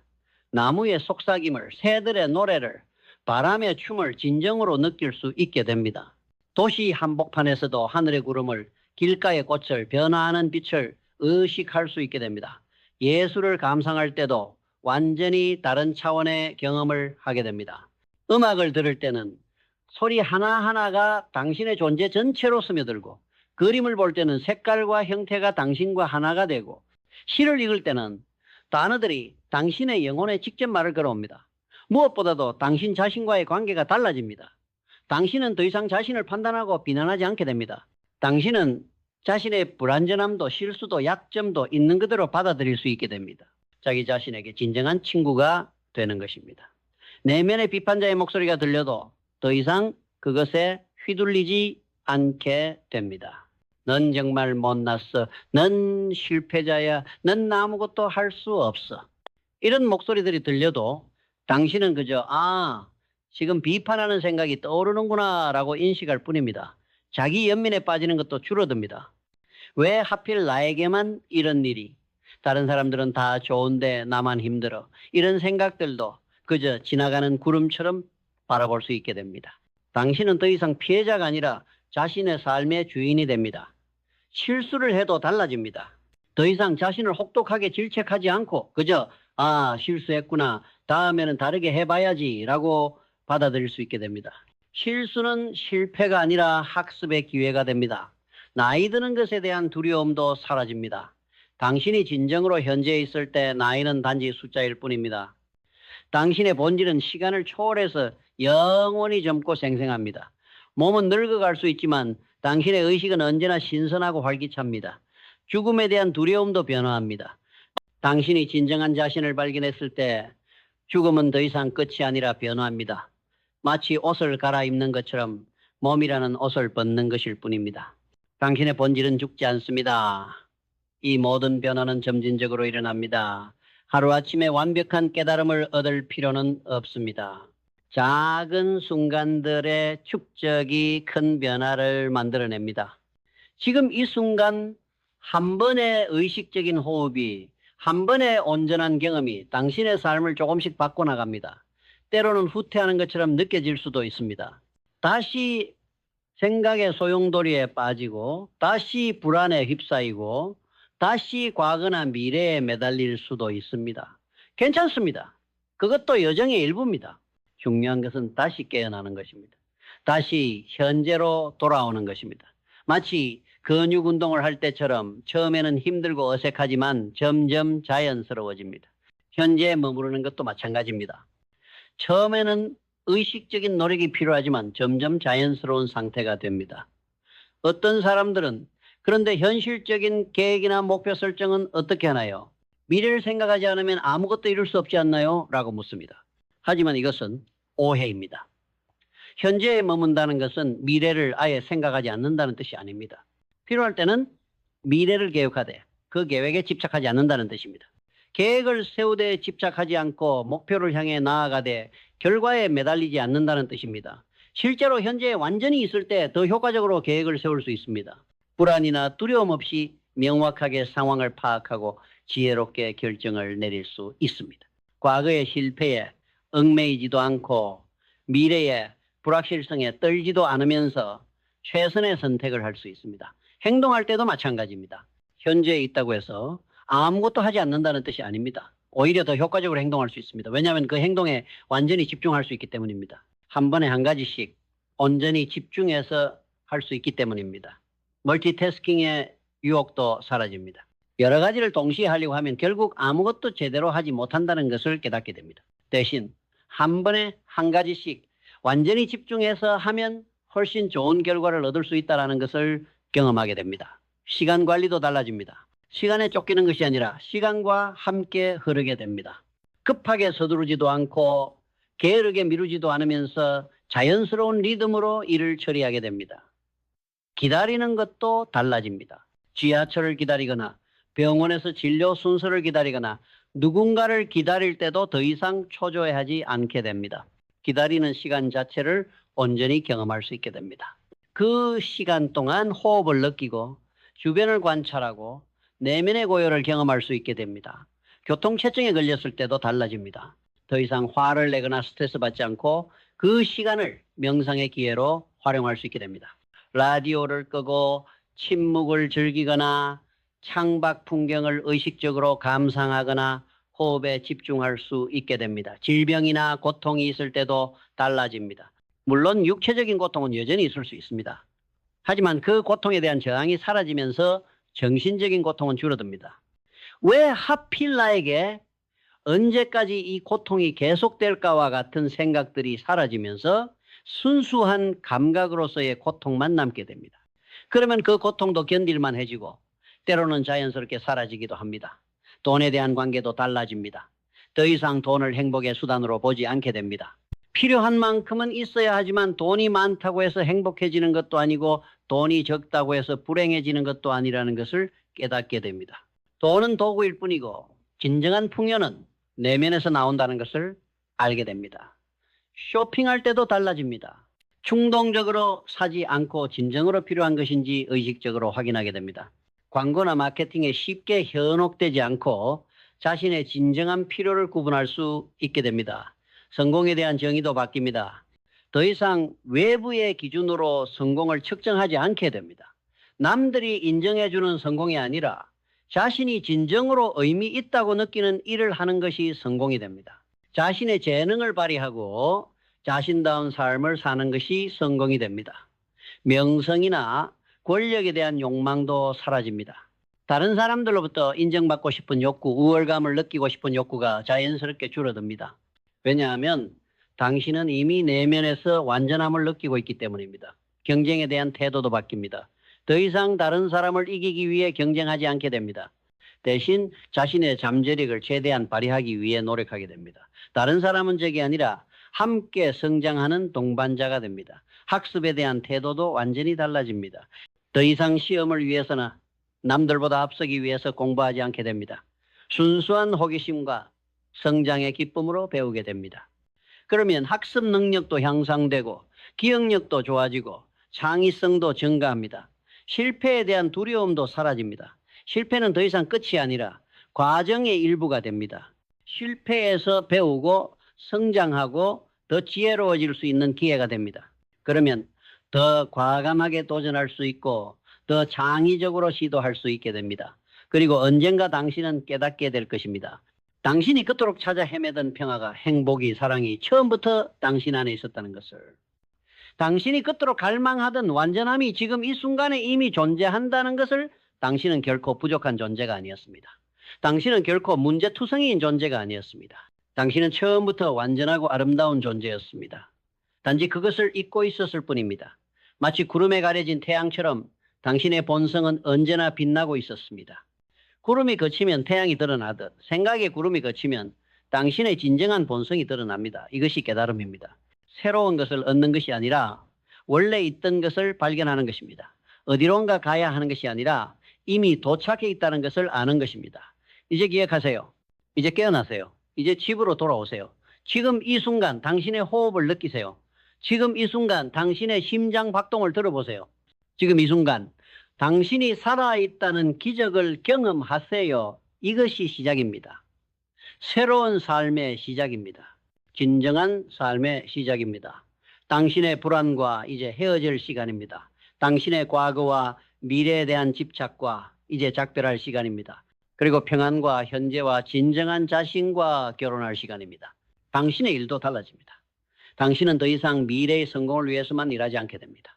나무의 속삭임을, 새들의 노래를, 바람의 춤을 진정으로 느낄 수 있게 됩니다. 도시 한복판에서도 하늘의 구름을, 길가의 꽃을, 변화하는 빛을 의식할 수 있게 됩니다. 예술을 감상할 때도 완전히 다른 차원의 경험을 하게 됩니다. 음악을 들을 때는 소리 하나하나가 당신의 존재 전체로 스며들고 그림을 볼 때는 색깔과 형태가 당신과 하나가 되고 시를 읽을 때는 단어들이 당신의 영혼에 직접 말을 걸어옵니다. 무엇보다도 당신 자신과의 관계가 달라집니다. 당신은 더 이상 자신을 판단하고 비난하지 않게 됩니다. 당신은 자신의 불완전함도 실수도 약점도 있는 그대로 받아들일 수 있게 됩니다. 자기 자신에게 진정한 친구가 되는 것입니다. 내면의 비판자의 목소리가 들려도 더 이상 그것에 휘둘리지 않게 됩니다. 넌 정말 못났어. 넌 실패자야. 넌 아무것도 할 수 없어. 이런 목소리들이 들려도 당신은 그저 지금 비판하는 생각이 떠오르는구나 라고 인식할 뿐입니다. 자기 연민에 빠지는 것도 줄어듭니다. 왜 하필 나에게만 이런 일이, 다른 사람들은 다 좋은데 나만 힘들어, 이런 생각들도 그저 지나가는 구름처럼 바라볼 수 있게 됩니다. 당신은 더 이상 피해자가 아니라 자신의 삶의 주인이 됩니다. 실수를 해도 달라집니다. 더 이상 자신을 혹독하게 질책하지 않고 그저 실수했구나, 다음에는 다르게 해봐야지 라고 받아들일 수 있게 됩니다. 실수는 실패가 아니라 학습의 기회가 됩니다. 나이 드는 것에 대한 두려움도 사라집니다. 당신이 진정으로 현재에 있을 때 나이는 단지 숫자일 뿐입니다. 당신의 본질은 시간을 초월해서 영원히 젊고 생생합니다. 몸은 늙어갈 수 있지만 당신의 의식은 언제나 신선하고 활기찹니다. 죽음에 대한 두려움도 변화합니다. 당신이 진정한 자신을 발견했을 때 죽음은 더 이상 끝이 아니라 변화합니다. 마치 옷을 갈아입는 것처럼 몸이라는 옷을 벗는 것일 뿐입니다. 당신의 본질은 죽지 않습니다. 이 모든 변화는 점진적으로 일어납니다. 하루아침에 완벽한 깨달음을 얻을 필요는 없습니다. 작은 순간들의 축적이 큰 변화를 만들어냅니다. 지금 이 순간 한 번의 의식적인 호흡이, 한 번의 온전한 경험이 당신의 삶을 조금씩 바꿔나갑니다. 때로는 후퇴하는 것처럼 느껴질 수도 있습니다. 다시 생각의 소용돌이에 빠지고 다시 불안에 휩싸이고 다시 과거나 미래에 매달릴 수도 있습니다. 괜찮습니다. 그것도 여정의 일부입니다. 중요한 것은 다시 깨어나는 것입니다. 다시 현재로 돌아오는 것입니다. 마치 근육 운동을 할 때처럼 처음에는 힘들고 어색하지만 점점 자연스러워집니다. 현재에 머무르는 것도 마찬가지입니다. 처음에는 의식적인 노력이 필요하지만 점점 자연스러운 상태가 됩니다. 어떤 사람들은 그런데 현실적인 계획이나 목표 설정은 어떻게 하나요? 미래를 생각하지 않으면 아무것도 이룰 수 없지 않나요? 라고 묻습니다. 하지만 이것은 오해입니다. 현재에 머문다는 것은 미래를 아예 생각하지 않는다는 뜻이 아닙니다. 필요할 때는 미래를 계획하되 그 계획에 집착하지 않는다는 뜻입니다. 계획을 세우되 집착하지 않고 목표를 향해 나아가되 결과에 매달리지 않는다는 뜻입니다. 실제로 현재에 완전히 있을 때 더 효과적으로 계획을 세울 수 있습니다. 불안이나 두려움 없이 명확하게 상황을 파악하고 지혜롭게 결정을 내릴 수 있습니다. 과거의 실패에 얽매이지도 않고 미래의 불확실성에 떨지도 않으면서 최선의 선택을 할 수 있습니다. 행동할 때도 마찬가지입니다. 현재에 있다고 해서 아무것도 하지 않는다는 뜻이 아닙니다. 오히려 더 효과적으로 행동할 수 있습니다. 왜냐하면 그 행동에 완전히 집중할 수 있기 때문입니다. 한 번에 한 가지씩 온전히 집중해서 할 수 있기 때문입니다. 멀티태스킹의 유혹도 사라집니다. 여러 가지를 동시에 하려고 하면 결국 아무것도 제대로 하지 못한다는 것을 깨닫게 됩니다. 대신 한 번에 한 가지씩 완전히 집중해서 하면 훨씬 좋은 결과를 얻을 수 있다는 것을 경험하게 됩니다. 시간 관리도 달라집니다. 시간에 쫓기는 것이 아니라 시간과 함께 흐르게 됩니다. 급하게 서두르지도 않고 게으르게 미루지도 않으면서 자연스러운 리듬으로 일을 처리하게 됩니다. 기다리는 것도 달라집니다. 지하철을 기다리거나 병원에서 진료 순서를 기다리거나 누군가를 기다릴 때도 더 이상 초조해하지 않게 됩니다. 기다리는 시간 자체를 온전히 경험할 수 있게 됩니다. 그 시간 동안 호흡을 느끼고 주변을 관찰하고 내면의 고요를 경험할 수 있게 됩니다. 교통체증에 걸렸을 때도 달라집니다. 더 이상 화를 내거나 스트레스 받지 않고 그 시간을 명상의 기회로 활용할 수 있게 됩니다. 라디오를 끄고 침묵을 즐기거나 창밖 풍경을 의식적으로 감상하거나 호흡에 집중할 수 있게 됩니다. 질병이나 고통이 있을 때도 달라집니다. 물론 육체적인 고통은 여전히 있을 수 있습니다. 하지만 그 고통에 대한 저항이 사라지면서 정신적인 고통은 줄어듭니다. 왜 하필 나에게 언제까지 이 고통이 계속될까와 같은 생각들이 사라지면서 순수한 감각으로서의 고통만 남게 됩니다. 그러면 그 고통도 견딜만 해지고 때로는 자연스럽게 사라지기도 합니다. 돈에 대한 관계도 달라집니다. 더 이상 돈을 행복의 수단으로 보지 않게 됩니다. 필요한 만큼은 있어야 하지만 돈이 많다고 해서 행복해지는 것도 아니고 돈이 적다고 해서 불행해지는 것도 아니라는 것을 깨닫게 됩니다. 돈은 도구일 뿐이고 진정한 풍요는 내면에서 나온다는 것을 알게 됩니다. 쇼핑할 때도 달라집니다. 충동적으로 사지 않고 진정으로 필요한 것인지 의식적으로 확인하게 됩니다. 광고나 마케팅에 쉽게 현혹되지 않고 자신의 진정한 필요를 구분할 수 있게 됩니다. 성공에 대한 정의도 바뀝니다. 더 이상 외부의 기준으로 성공을 측정하지 않게 됩니다. 남들이 인정해주는 성공이 아니라 자신이 진정으로 의미 있다고 느끼는 일을 하는 것이 성공이 됩니다. 자신의 재능을 발휘하고 자신다운 삶을 사는 것이 성공이 됩니다. 명성이나 권력에 대한 욕망도 사라집니다. 다른 사람들로부터 인정받고 싶은 욕구, 우월감을 느끼고 싶은 욕구가 자연스럽게 줄어듭니다. 왜냐하면 당신은 이미 내면에서 완전함을 느끼고 있기 때문입니다. 경쟁에 대한 태도도 바뀝니다. 더 이상 다른 사람을 이기기 위해 경쟁하지 않게 됩니다. 대신 자신의 잠재력을 최대한 발휘하기 위해 노력하게 됩니다. 다른 사람 문제가 아니라 함께 성장하는 동반자가 됩니다. 학습에 대한 태도도 완전히 달라집니다. 더 이상 시험을 위해서나 남들보다 앞서기 위해서 공부하지 않게 됩니다. 순수한 호기심과 성장의 기쁨으로 배우게 됩니다. 그러면 학습 능력도 향상되고 기억력도 좋아지고 창의성도 증가합니다. 실패에 대한 두려움도 사라집니다. 실패는 더 이상 끝이 아니라 과정의 일부가 됩니다. 실패에서 배우고 성장하고 더 지혜로워질 수 있는 기회가 됩니다. 그러면 더 과감하게 도전할 수 있고 더 창의적으로 시도할 수 있게 됩니다. 그리고 언젠가 당신은 깨닫게 될 것입니다. 당신이 그토록 찾아 헤매던 평화가, 행복이, 사랑이 처음부터 당신 안에 있었다는 것을, 당신이 그토록 갈망하던 완전함이 지금 이 순간에 이미 존재한다는 것을 당신은 결코 부족한 존재가 아니었습니다. 당신은 결코 문제투성이인 존재가 아니었습니다. 당신은 처음부터 완전하고 아름다운 존재였습니다. 단지 그것을 잊고 있었을 뿐입니다. 마치 구름에 가려진 태양처럼 당신의 본성은 언제나 빛나고 있었습니다. 구름이 걷히면 태양이 드러나듯 생각의 구름이 걷히면 당신의 진정한 본성이 드러납니다. 이것이 깨달음입니다. 새로운 것을 얻는 것이 아니라 원래 있던 것을 발견하는 것입니다. 어디론가 가야 하는 것이 아니라 이미 도착해 있다는 것을 아는 것입니다. 이제 기억하세요. 이제 깨어나세요. 이제 집으로 돌아오세요. 지금 이 순간 당신의 호흡을 느끼세요. 지금 이 순간 당신의 심장 박동을 들어보세요. 지금 이 순간 당신이 살아있다는 기적을 경험하세요. 이것이 시작입니다. 새로운 삶의 시작입니다. 진정한 삶의 시작입니다. 당신의 불안과 이제 헤어질 시간입니다. 당신의 과거와 미래에 대한 집착과 이제 작별할 시간입니다. 그리고 평안과 현재와 진정한 자신과 결혼할 시간입니다. 당신의 일도 달라집니다. 당신은 더 이상 미래의 성공을 위해서만 일하지 않게 됩니다.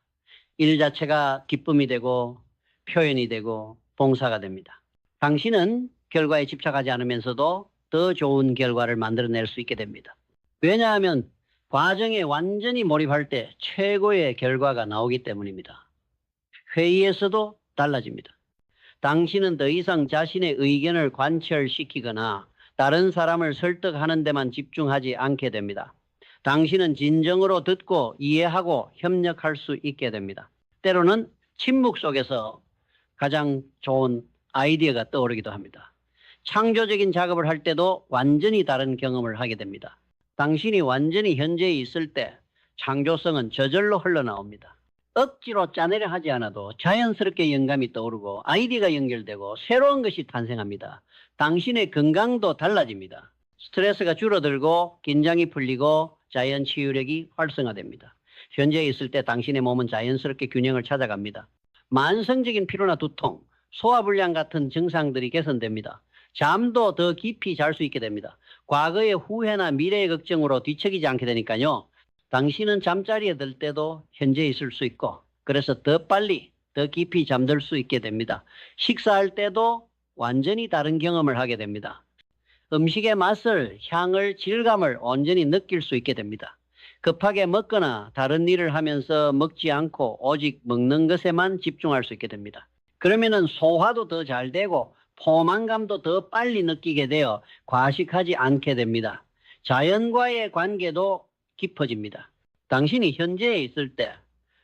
일 자체가 기쁨이 되고 표현이 되고 봉사가 됩니다. 당신은 결과에 집착하지 않으면서도 더 좋은 결과를 만들어낼 수 있게 됩니다. 왜냐하면 과정에 완전히 몰입할 때 최고의 결과가 나오기 때문입니다. 회의에서도 달라집니다. 당신은 더 이상 자신의 의견을 관철시키거나 다른 사람을 설득하는 데만 집중하지 않게 됩니다. 당신은 진정으로 듣고 이해하고 협력할 수 있게 됩니다. 때로는 침묵 속에서 가장 좋은 아이디어가 떠오르기도 합니다. 창조적인 작업을 할 때도 완전히 다른 경험을 하게 됩니다. 당신이 완전히 현재에 있을 때 창조성은 저절로 흘러나옵니다. 억지로 짜내려 하지 않아도 자연스럽게 영감이 떠오르고 아이디어가 연결되고 새로운 것이 탄생합니다. 당신의 건강도 달라집니다. 스트레스가 줄어들고 긴장이 풀리고 자연 치유력이 활성화됩니다. 현재에 있을 때 당신의 몸은 자연스럽게 균형을 찾아갑니다. 만성적인 피로나 두통, 소화불량 같은 증상들이 개선됩니다. 잠도 더 깊이 잘 수 있게 됩니다. 과거의 후회나 미래의 걱정으로 뒤척이지 않게 되니까요. 당신은 잠자리에 들 때도 현재에 있을 수 있고 그래서 더 빨리 더 깊이 잠들 수 있게 됩니다. 식사할 때도 완전히 다른 경험을 하게 됩니다. 음식의 맛을, 향을, 질감을 온전히 느낄 수 있게 됩니다. 급하게 먹거나 다른 일을 하면서 먹지 않고 오직 먹는 것에만 집중할 수 있게 됩니다. 그러면은 소화도 더 잘 되고 포만감도 더 빨리 느끼게 되어 과식하지 않게 됩니다. 자연과의 관계도 깊어집니다. 당신이 현재에 있을 때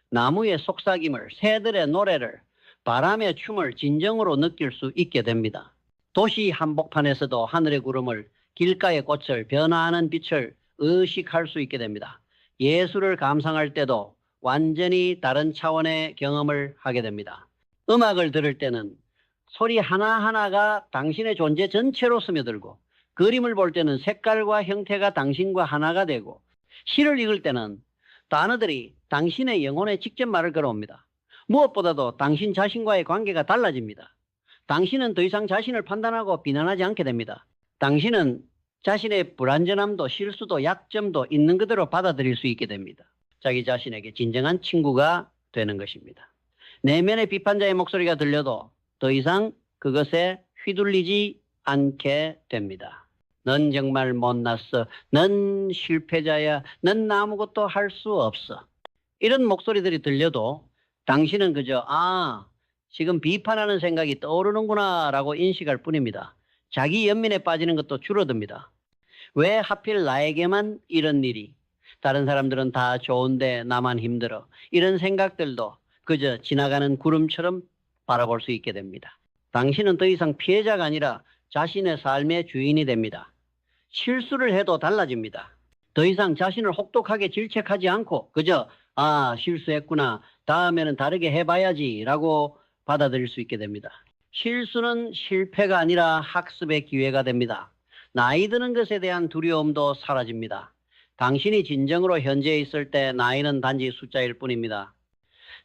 나무의 속삭임을, 새들의 노래를, 바람의 춤을 진정으로 느낄 수 있게 됩니다. 도시 한복판에서도 하늘의 구름을, 길가의 꽃을, 변화하는 빛을 의식할 수 있게 됩니다. 예술을 감상할 때도 완전히 다른 차원의 경험을 하게 됩니다. 음악을 들을 때는 소리 하나하나가 당신의 존재 전체로 스며들고, 그림을 볼 때는 색깔과 형태가 당신과 하나가 되고, 시를 읽을 때는 단어들이 당신의 영혼에 직접 말을 걸어옵니다. 무엇보다도 당신 자신과의 관계가 달라집니다. 당신은 더 이상 자신을 판단하고 비난하지 않게 됩니다. 당신은 자신의 불완전함도 실수도 약점도 있는 그대로 받아들일 수 있게 됩니다. 자기 자신에게 진정한 친구가 되는 것입니다. 내면의 비판자의 목소리가 들려도 더 이상 그것에 휘둘리지 않게 됩니다. 넌 정말 못났어. 넌 실패자야. 넌 아무것도 할 수 없어. 이런 목소리들이 들려도 당신은 그저 지금 비판하는 생각이 떠오르는구나 라고 인식할 뿐입니다. 자기 연민에 빠지는 것도 줄어듭니다. 왜 하필 나에게만 이런 일이, 다른 사람들은 다 좋은데 나만 힘들어, 이런 생각들도 그저 지나가는 구름처럼 바라볼 수 있게 됩니다. 당신은 더 이상 피해자가 아니라 자신의 삶의 주인이 됩니다. 실수를 해도 달라집니다. 더 이상 자신을 혹독하게 질책하지 않고 그저 실수했구나, 다음에는 다르게 해봐야지 라고 받아들일 수 있게 됩니다. 실수는 실패가 아니라 학습의 기회가 됩니다. 나이 드는 것에 대한 두려움도 사라집니다. 당신이 진정으로 현재에 있을 때 나이는 단지 숫자일 뿐입니다.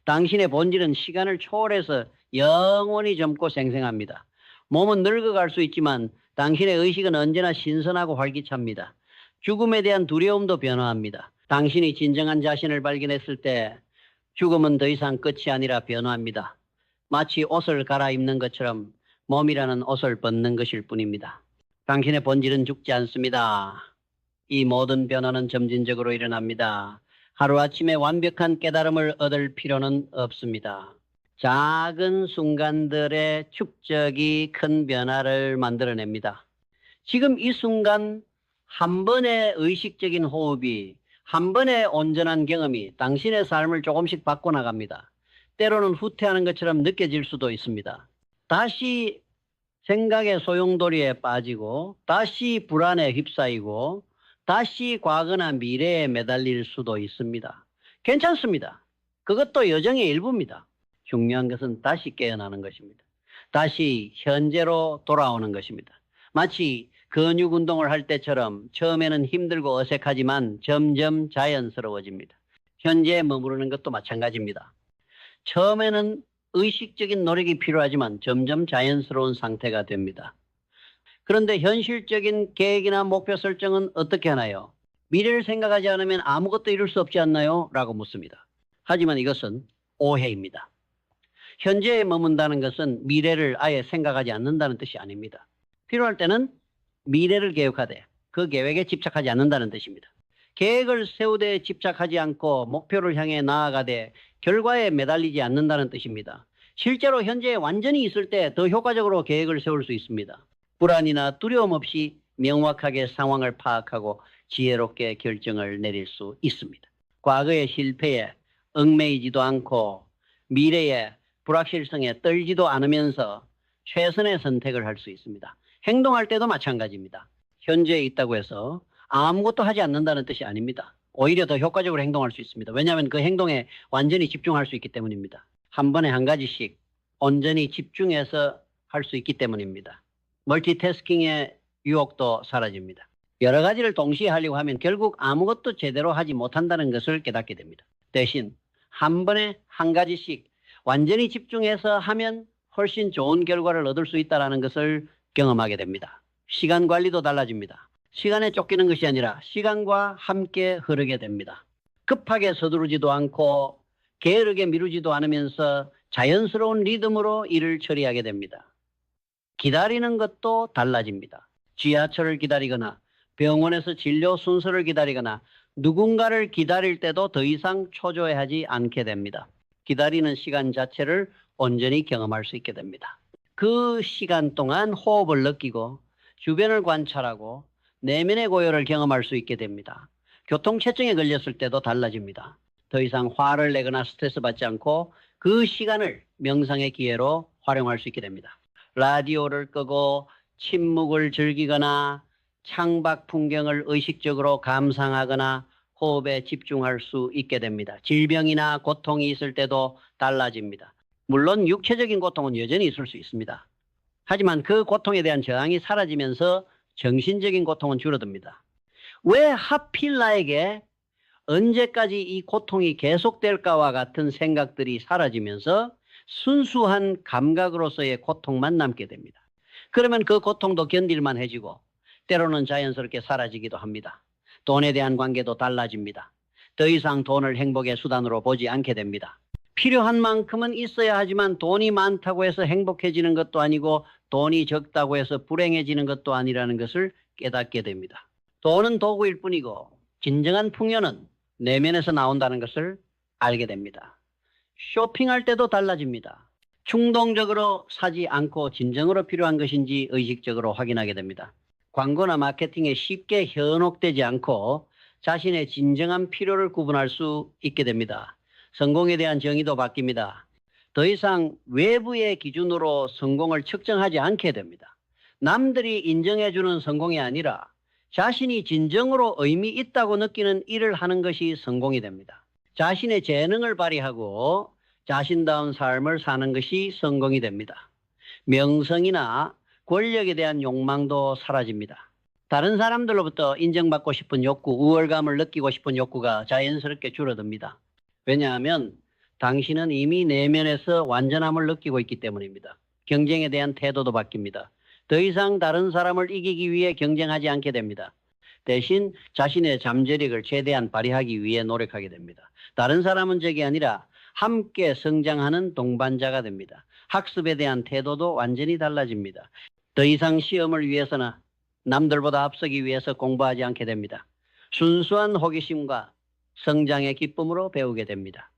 당신의 본질은 시간을 초월해서 영원히 젊고 생생합니다. 몸은 늙어갈 수 있지만 당신의 의식은 언제나 신선하고 활기찹니다. 죽음에 대한 두려움도 변화합니다. 당신이 진정한 자신을 발견했을 때 죽음은 더 이상 끝이 아니라 변화합니다. 마치 옷을 갈아입는 것처럼 몸이라는 옷을 벗는 것일 뿐입니다. 당신의 본질은 죽지 않습니다. 이 모든 변화는 점진적으로 일어납니다. 하루아침에 완벽한 깨달음을 얻을 필요는 없습니다. 작은 순간들의 축적이 큰 변화를 만들어냅니다. 지금 이 순간 한 번의 의식적인 호흡이, 한 번의 온전한 경험이 당신의 삶을 조금씩 바꿔나갑니다. 때로는 후퇴하는 것처럼 느껴질 수도 있습니다. 다시 생각의 소용돌이에 빠지고, 다시 불안에 휩싸이고, 다시 과거나 미래에 매달릴 수도 있습니다. 괜찮습니다. 그것도 여정의 일부입니다. 중요한 것은 다시 깨어나는 것입니다. 다시 현재로 돌아오는 것입니다. 마치 근육 운동을 할 때처럼 처음에는 힘들고 어색하지만 점점 자연스러워집니다. 현재에 머무르는 것도 마찬가지입니다. 처음에는 의식적인 노력이 필요하지만 점점 자연스러운 상태가 됩니다. 그런데 현실적인 계획이나 목표 설정은 어떻게 하나요? 미래를 생각하지 않으면 아무것도 이룰 수 없지 않나요? 라고 묻습니다. 하지만 이것은 오해입니다. 현재에 머문다는 것은 미래를 아예 생각하지 않는다는 뜻이 아닙니다. 필요할 때는 미래를 계획하되 그 계획에 집착하지 않는다는 뜻입니다. 계획을 세우되 집착하지 않고 목표를 향해 나아가되 결과에 매달리지 않는다는 뜻입니다. 실제로 현재에 완전히 있을 때 더 효과적으로 계획을 세울 수 있습니다. 불안이나 두려움 없이 명확하게 상황을 파악하고 지혜롭게 결정을 내릴 수 있습니다. 과거의 실패에 얽매이지도 않고 미래의 불확실성에 떨지도 않으면서 최선의 선택을 할 수 있습니다. 행동할 때도 마찬가지입니다. 현재에 있다고 해서 아무것도 하지 않는다는 뜻이 아닙니다. 오히려 더 효과적으로 행동할 수 있습니다. 왜냐하면 그 행동에 완전히 집중할 수 있기 때문입니다. 한 번에 한 가지씩 온전히 집중해서 할 수 있기 때문입니다. 멀티태스킹의 유혹도 사라집니다. 여러 가지를 동시에 하려고 하면 결국 아무것도 제대로 하지 못한다는 것을 깨닫게 됩니다. 대신 한 번에 한 가지씩 완전히 집중해서 하면 훨씬 좋은 결과를 얻을 수 있다는 것을 경험하게 됩니다. 시간 관리도 달라집니다. 시간에 쫓기는 것이 아니라 시간과 함께 흐르게 됩니다. 급하게 서두르지도 않고 게으르게 미루지도 않으면서 자연스러운 리듬으로 일을 처리하게 됩니다. 기다리는 것도 달라집니다. 지하철을 기다리거나 병원에서 진료 순서를 기다리거나 누군가를 기다릴 때도 더 이상 초조해하지 않게 됩니다. 기다리는 시간 자체를 온전히 경험할 수 있게 됩니다. 그 시간 동안 호흡을 느끼고 주변을 관찰하고 내면의 고요를 경험할 수 있게 됩니다. 교통체증에 걸렸을 때도 달라집니다. 더 이상 화를 내거나 스트레스 받지 않고 그 시간을 명상의 기회로 활용할 수 있게 됩니다. 라디오를 끄고 침묵을 즐기거나 창밖 풍경을 의식적으로 감상하거나 호흡에 집중할 수 있게 됩니다. 질병이나 고통이 있을 때도 달라집니다. 물론 육체적인 고통은 여전히 있을 수 있습니다. 하지만 그 고통에 대한 저항이 사라지면서 정신적인 고통은 줄어듭니다. 왜 하필 나에게 언제까지 이 고통이 계속될까와 같은 생각들이 사라지면서 순수한 감각으로서의 고통만 남게 됩니다. 그러면 그 고통도 견딜만 해지고 때로는 자연스럽게 사라지기도 합니다. 돈에 대한 관계도 달라집니다. 더 이상 돈을 행복의 수단으로 보지 않게 됩니다. 필요한 만큼은 있어야 하지만 돈이 많다고 해서 행복해지는 것도 아니고 돈이 적다고 해서 불행해지는 것도 아니라는 것을 깨닫게 됩니다. 돈은 도구일 뿐이고 진정한 풍요는 내면에서 나온다는 것을 알게 됩니다. 쇼핑할 때도 달라집니다. 충동적으로 사지 않고 진정으로 필요한 것인지 의식적으로 확인하게 됩니다. 광고나 마케팅에 쉽게 현혹되지 않고 자신의 진정한 필요를 구분할 수 있게 됩니다. 성공에 대한 정의도 바뀝니다. 더 이상 외부의 기준으로 성공을 측정하지 않게 됩니다. 남들이 인정해주는 성공이 아니라 자신이 진정으로 의미 있다고 느끼는 일을 하는 것이 성공이 됩니다. 자신의 재능을 발휘하고 자신다운 삶을 사는 것이 성공이 됩니다. 명성이나 권력에 대한 욕망도 사라집니다. 다른 사람들로부터 인정받고 싶은 욕구, 우월감을 느끼고 싶은 욕구가 자연스럽게 줄어듭니다. 왜냐하면 당신은 이미 내면에서 완전함을 느끼고 있기 때문입니다. 경쟁에 대한 태도도 바뀝니다. 더 이상 다른 사람을 이기기 위해 경쟁하지 않게 됩니다. 대신 자신의 잠재력을 최대한 발휘하기 위해 노력하게 됩니다. 다른 사람은 적이 아니라 함께 성장하는 동반자가 됩니다. 학습에 대한 태도도 완전히 달라집니다. 더 이상 시험을 위해서나 남들보다 앞서기 위해서 공부하지 않게 됩니다. 순수한 호기심과 성장의 기쁨으로 배우게 됩니다.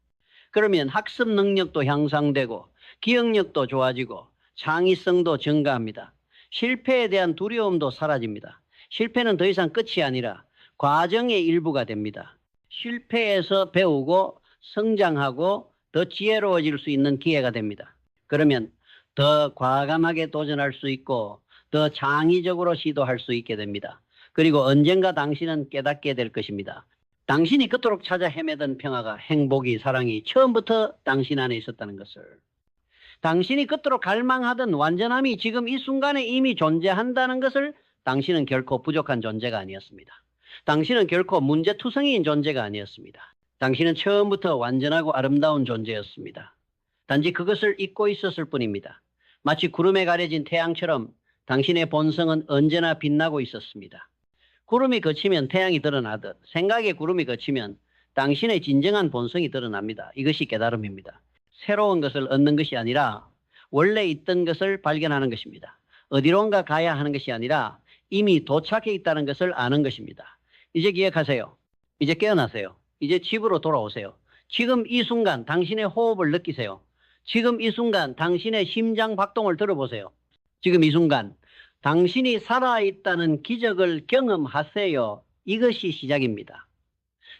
그러면 학습 능력도 향상되고 기억력도 좋아지고 창의성도 증가합니다. 실패에 대한 두려움도 사라집니다. 실패는 더 이상 끝이 아니라 과정의 일부가 됩니다. 실패에서 배우고 성장하고 더 지혜로워질 수 있는 기회가 됩니다. 그러면 더 과감하게 도전할 수 있고 더 창의적으로 시도할 수 있게 됩니다. 그리고 언젠가 당신은 깨닫게 될 것입니다. 당신이 그토록 찾아 헤매던 평화가, 행복이, 사랑이 처음부터 당신 안에 있었다는 것을, 당신이 그토록 갈망하던 완전함이 지금 이 순간에 이미 존재한다는 것을 당신은 결코 부족한 존재가 아니었습니다. 당신은 결코 문제투성이인 존재가 아니었습니다. 당신은 처음부터 완전하고 아름다운 존재였습니다. 단지 그것을 잊고 있었을 뿐입니다. 마치 구름에 가려진 태양처럼 당신의 본성은 언제나 빛나고 있었습니다. 구름이 걷히면 태양이 드러나듯 생각의 구름이 걷히면 당신의 진정한 본성이 드러납니다. 이것이 깨달음입니다. 새로운 것을 얻는 것이 아니라 원래 있던 것을 발견하는 것입니다. 어디론가 가야 하는 것이 아니라 이미 도착해 있다는 것을 아는 것입니다. 이제 기억하세요. 이제 깨어나세요. 이제 집으로 돌아오세요. 지금 이 순간 당신의 호흡을 느끼세요. 지금 이 순간 당신의 심장 박동을 들어보세요. 지금 이 순간 당신이 살아있다는 기적을 경험하세요. 이것이 시작입니다.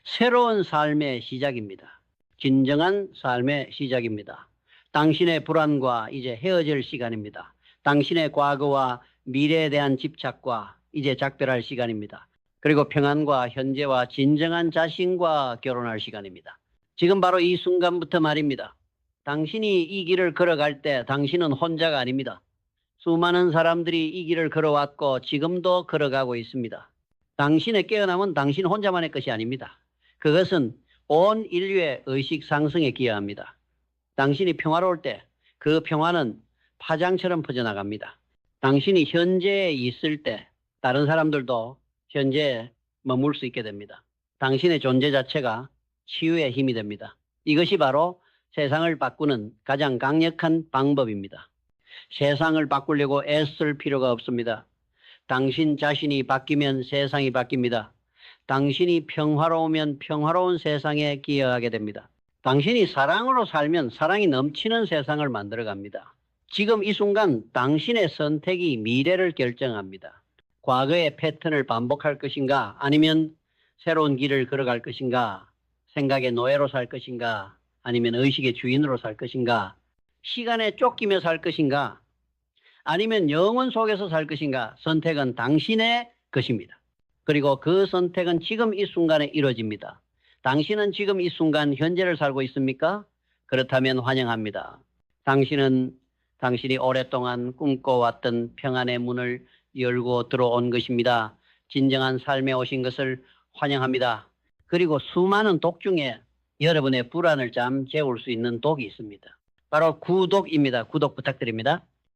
새로운 삶의 시작입니다. 진정한 삶의 시작입니다. 당신의 불안과 이제 헤어질 시간입니다. 당신의 과거와 미래에 대한 집착과 이제 작별할 시간입니다. 그리고 평안과 현재와 진정한 자신과 결혼할 시간입니다. 지금 바로 이 순간부터 말입니다. 당신이 이 길을 걸어갈 때 당신은 혼자가 아닙니다. 수많은 사람들이 이 길을 걸어왔고 지금도 걸어가고 있습니다. 당신의 깨어남은 당신 혼자만의 것이 아닙니다. 그것은 온 인류의 의식 상승에 기여합니다. 당신이 평화로울 때 그 평화는 파장처럼 퍼져나갑니다. 당신이 현재에 있을 때 다른 사람들도 현재에 머물 수 있게 됩니다. 당신의 존재 자체가 치유의 힘이 됩니다. 이것이 바로 세상을 바꾸는 가장 강력한 방법입니다. 세상을 바꾸려고 애쓸 필요가 없습니다. 당신 자신이 바뀌면 세상이 바뀝니다. 당신이 평화로우면 평화로운 세상에 기여하게 됩니다. 당신이 사랑으로 살면 사랑이 넘치는 세상을 만들어갑니다. 지금 이 순간 당신의 선택이 미래를 결정합니다. 과거의 패턴을 반복할 것인가 아니면 새로운 길을 걸어갈 것인가, 생각의 노예로 살 것인가 아니면 의식의 주인으로 살 것인가, 시간에 쫓기며 살 것인가 아니면 영혼 속에서 살 것인가, 선택은 당신의 것입니다. 그리고 그 선택은 지금 이 순간에 이루어집니다. 당신은 지금 이 순간 현재를 살고 있습니까? 그렇다면 환영합니다. 당신은 당신이 오랫동안 꿈꿔왔던 평안의 문을 열고 들어온 것입니다. 진정한 삶에 오신 것을 환영합니다. 그리고 수많은 독 중에 여러분의 불안을 잠재울 수 있는 독이 있습니다. 바로 구독입니다. 구독 부탁드립니다.